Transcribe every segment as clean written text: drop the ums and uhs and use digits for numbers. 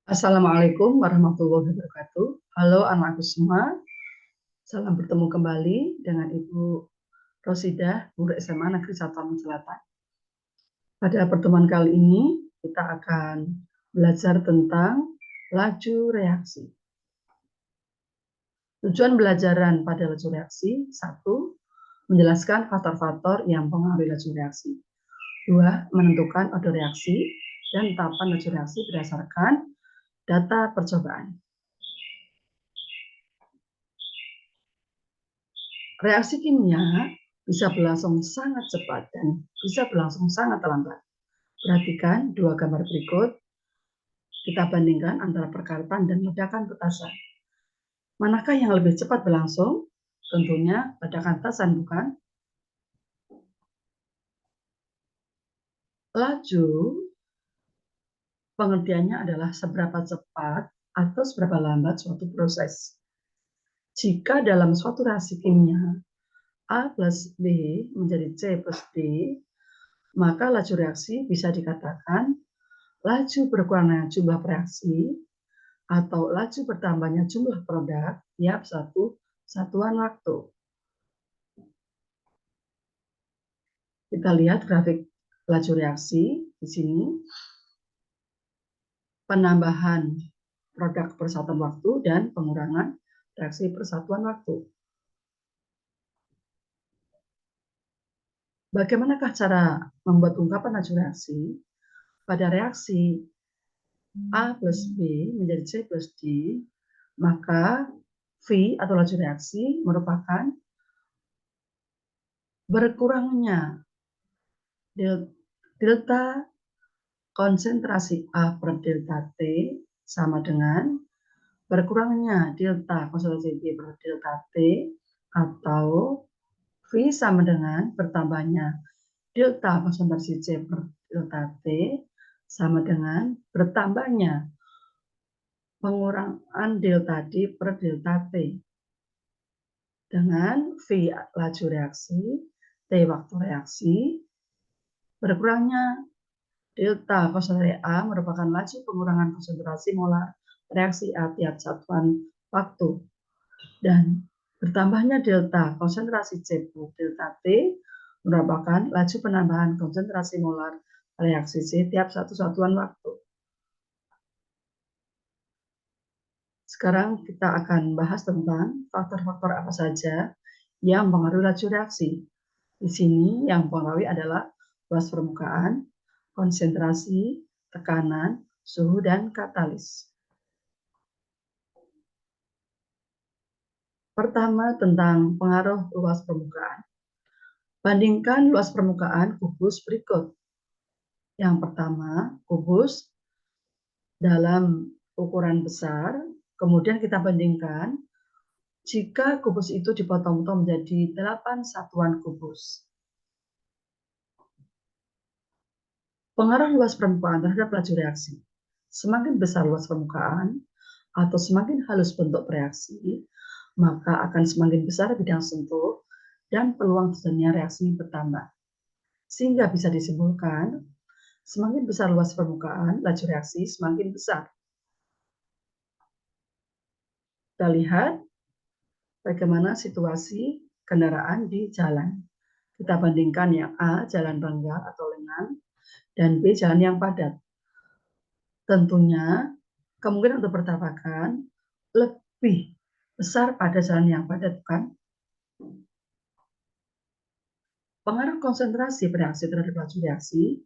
Assalamualaikum warahmatullahi wabarakatuh. Halo anakku semua, salam bertemu kembali dengan Ibu Rosidah, Guru SMA Negeri 1 Lampung Selatan. Pada pertemuan kali ini, kita akan belajar tentang laju reaksi. Tujuan belajaran pada laju reaksi, 1. Menjelaskan faktor-faktor yang mempengaruhi laju reaksi. 2. Menentukan order reaksi dan tahapan laju reaksi berdasarkan data percobaan. Reaksi kimia bisa berlangsung sangat cepat dan bisa berlangsung sangat lambat. Perhatikan dua gambar berikut. Kita bandingkan antara perkaratan dan ledakan petasan. Manakah yang lebih cepat berlangsung? Tentunya ledakan petasan, bukan? Laju pengertiannya adalah seberapa cepat atau seberapa lambat suatu proses. Jika dalam suatu reaksi kimia A plus B menjadi C plus D, maka laju reaksi bisa dikatakan laju berkurangnya jumlah reaksi atau laju bertambahnya jumlah produk tiap satu satuan waktu. Kita lihat grafik laju reaksi di sini. Penambahan produk per satuan waktu dan pengurangan reaksi per satuan waktu. Bagaimanakah cara membuat ungkapan laju reaksi? Pada reaksi A plus B menjadi C plus D, maka V atau laju reaksi merupakan berkurangnya delta konsentrasi A per delta T sama dengan berkurangnya delta konsentrasi B per delta T atau V sama dengan bertambahnya delta konsentrasi C per delta T sama dengan bertambahnya pengurangan delta D per delta T. Dengan V laju reaksi, T waktu reaksi, berkurangnya delta konsentrasi A merupakan laju pengurangan konsentrasi molar reaksi A tiap satuan waktu. Dan bertambahnya delta konsentrasi C per delta T merupakan laju penambahan konsentrasi molar reaksi C tiap satu satuan waktu. Sekarang kita akan bahas tentang faktor-faktor apa saja yang mempengaruhi laju reaksi. Di sini yang mempengaruhi adalah luas permukaan, konsentrasi, tekanan, suhu, dan katalis. Pertama, tentang pengaruh luas permukaan. Bandingkan luas permukaan kubus berikut. Yang pertama, kubus dalam ukuran besar, kemudian kita bandingkan jika kubus itu dipotong-potong menjadi 8 satuan kubus. Pengaruh luas permukaan terhadap laju reaksi. Semakin besar luas permukaan atau semakin halus bentuk reaksi, maka akan semakin besar bidang sentuh dan peluang terjadinya reaksi bertambah. Sehingga bisa disimpulkan, semakin besar luas permukaan, laju reaksi semakin besar. Kita lihat bagaimana situasi kendaraan di jalan. Kita bandingkan yang A, jalan renggang atau lengang, dan B, jalan yang padat. Tentunya kemungkinan untuk bertabrakan lebih besar pada jalan yang padat, bukan? Pengaruh konsentrasi bereaksi terhadap laju reaksi.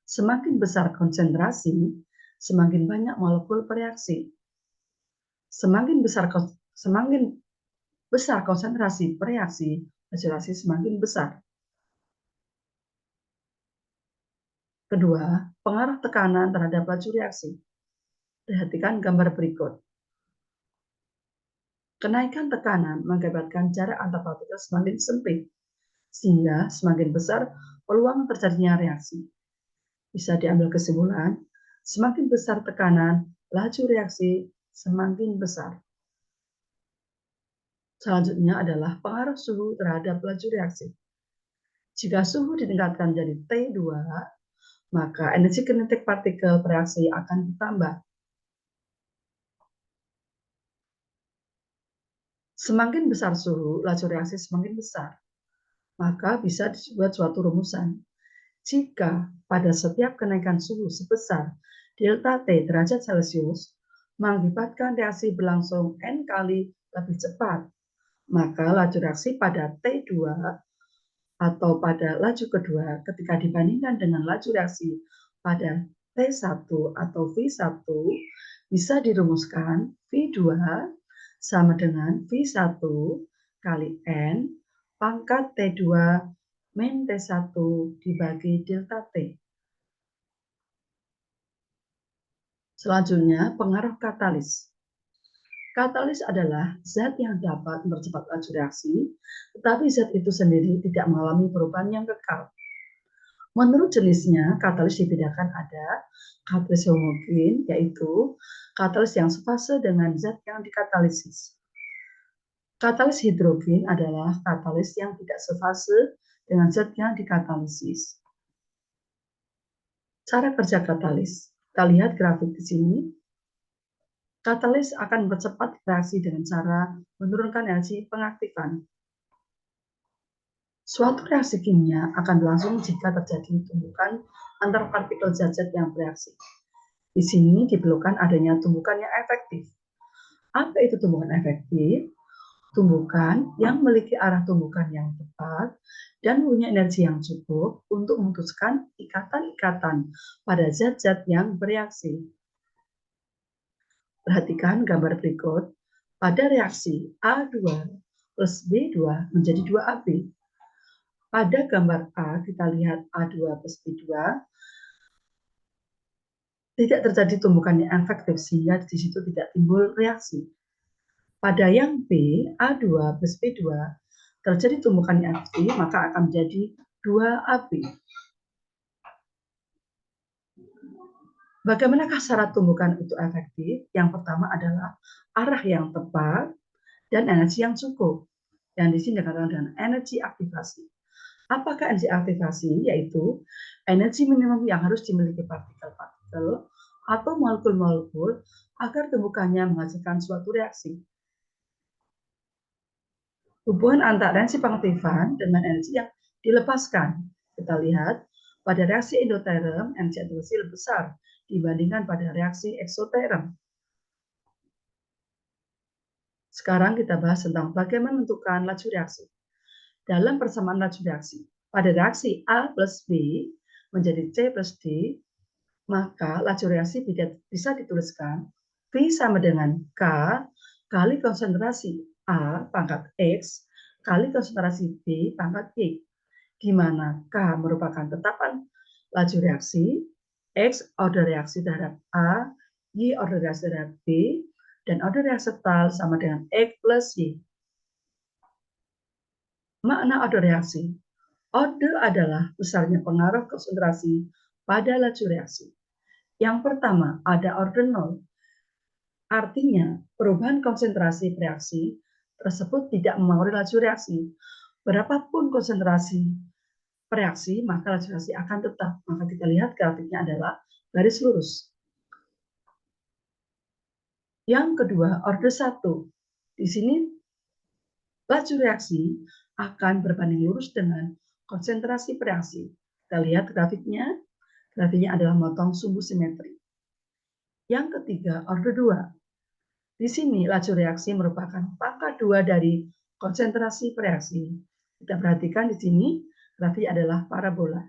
Semakin besar konsentrasi, semakin banyak molekul bereaksi. Semakin besar konsentrasi bereaksi, laju reaksi semakin besar. Kedua, pengaruh tekanan terhadap laju reaksi. Perhatikan gambar berikut. Kenaikan tekanan mengakibatkan jarak antar partikel semakin sempit, sehingga semakin besar peluang terjadinya reaksi. Bisa diambil kesimpulan, semakin besar tekanan, laju reaksi semakin besar. Selanjutnya adalah pengaruh suhu terhadap laju reaksi. Jika suhu ditingkatkan menjadi T2, maka energi kinetik partikel bereaksi akan bertambah. Semakin besar suhu, laju reaksi semakin besar. Maka bisa dibuat suatu rumusan. Jika pada setiap kenaikan suhu sebesar delta T derajat Celcius mengakibatkan reaksi berlangsung N kali lebih cepat, maka laju reaksi pada T2 atau pada laju kedua ketika dibandingkan dengan laju reaksi pada T1 atau V1 bisa dirumuskan V2 sama dengan V1 kali N pangkat T2 min T1 dibagi delta T. Selanjutnya, pengaruh katalis. Katalis adalah zat yang dapat mempercepat laju reaksi, tetapi zat itu sendiri tidak mengalami perubahan yang kekal. Menurut jenisnya, katalis dibedakan ada katalis homogen, yaitu katalis yang sefase dengan zat yang dikatalisis. Katalis hidrogen adalah katalis yang tidak sefase dengan zat yang dikatalisis. Cara kerja katalis. Kita lihat grafik di sini. Katalis akan mempercepat reaksi dengan cara menurunkan energi pengaktifan. Suatu reaksi kimia akan berlangsung jika terjadi tumbukan antar partikel zat-zat yang bereaksi. Di sini diperlukan adanya tumbukan yang efektif. Apa itu tumbukan efektif? Tumbukan yang memiliki arah tumbukan yang tepat dan punya energi yang cukup untuk memutuskan ikatan-ikatan pada zat-zat yang bereaksi. Perhatikan gambar berikut. Pada reaksi A2 plus B2 menjadi 2AB. Pada gambar A, kita lihat A2 plus B2, tidak terjadi tumbukan yang efektif sehingga di situ tidak timbul reaksi. Pada yang B, A2 plus B2, terjadi tumbukan yang efektif, maka akan menjadi 2AB. Bagaimanakah syarat tumbukan itu efektif? Yang pertama adalah arah yang tepat dan energi yang cukup. Yang di sini dikatakan dengan energi aktivasi. Apakah energi aktivasi? Yaitu energi minimum yang harus dimiliki partikel-partikel atau molekul-molekul agar tumbukannya menghasilkan suatu reaksi. Hubungan antara energi pengaktifan dengan energi yang dilepaskan. Kita lihat pada reaksi endoterm, energi aktivasi lebih besar dibandingkan pada reaksi eksoterm. Sekarang kita bahas tentang bagaimana menentukan laju reaksi. Dalam persamaan laju reaksi, pada reaksi A plus B menjadi C plus D, maka laju reaksi bisa dituliskan V sama dengan K kali konsentrasi A pangkat X kali konsentrasi B pangkat Y, di mana K merupakan tetapan laju reaksi, X order reaksi terhadap A, Y order reaksi terhadap B, dan order reaksi total sama dengan X plus Y. Makna order reaksi. Order adalah besarnya pengaruh konsentrasi pada laju reaksi. Yang pertama, ada order 0. Artinya, perubahan konsentrasi reaksi tersebut tidak mempengaruhi laju reaksi. Berapapun konsentrasi reaksi, maka laju reaksi akan tetap. Maka kita lihat grafiknya adalah garis lurus. Yang kedua, order 1. Di sini laju reaksi akan berbanding lurus dengan konsentrasi reaksi. Kita lihat grafiknya. Grafiknya adalah motong sumbu simetri. Yang ketiga, order 2. Di sini laju reaksi merupakan pangkat 2 dari konsentrasi reaksi. Kita perhatikan di sini grafik adalah parabola.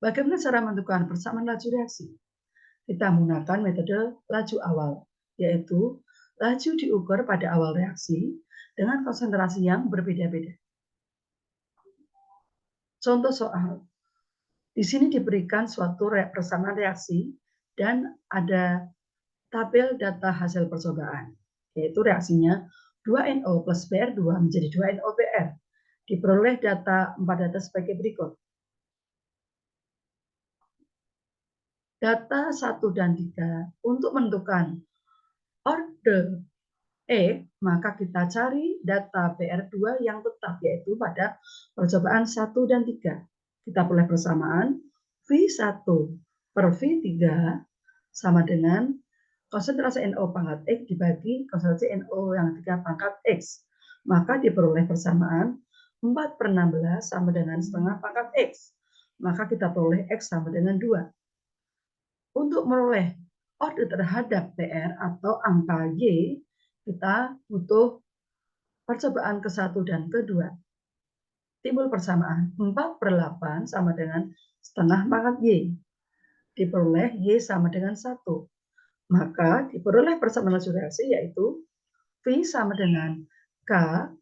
Bagaimana cara menentukan persamaan laju reaksi? Kita menggunakan metode laju awal, yaitu laju diukur pada awal reaksi dengan konsentrasi yang berbeda-beda. Contoh soal. Di sini diberikan suatu persamaan reaksi dan ada tabel data hasil percobaan, yaitu reaksinya 2NO plus Br2 menjadi 2NO-Br. Diperoleh data 4 data sebagai berikut. Data 1 dan 3 untuk menentukan order E, maka kita cari data Br2 yang tetap, yaitu pada percobaan 1 dan 3. Kita peroleh persamaan V1 per V3 sama dengan konsentrasi NO pangkat X dibagi konsentrasi NO yang 3 pangkat X. Maka diperoleh persamaan 4/16 sama dengan setengah pangkat X. Maka kita peroleh X sama dengan 2. Untuk meroleh order terhadap PR atau angka Y, kita butuh percobaan ke-1 dan ke-2. Timbul persamaan 4/8 sama dengan setengah pangkat Y. Diperoleh Y sama dengan 1. Maka diperoleh persamaan laju reaksi yaitu V sama dengan K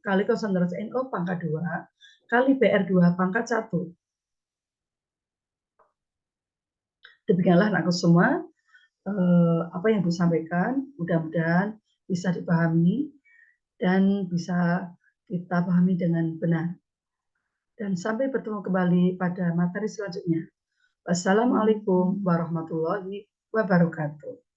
kali konsentrasi NO pangkat 2 kali PR2 pangkat 1. Demikianlah anakku semua apa yang disampaikan, mudah-mudahan bisa dipahami dan bisa kita pahami dengan benar. Dan sampai bertemu kembali pada materi selanjutnya. Wassalamualaikum warahmatullahi wabarakatuh.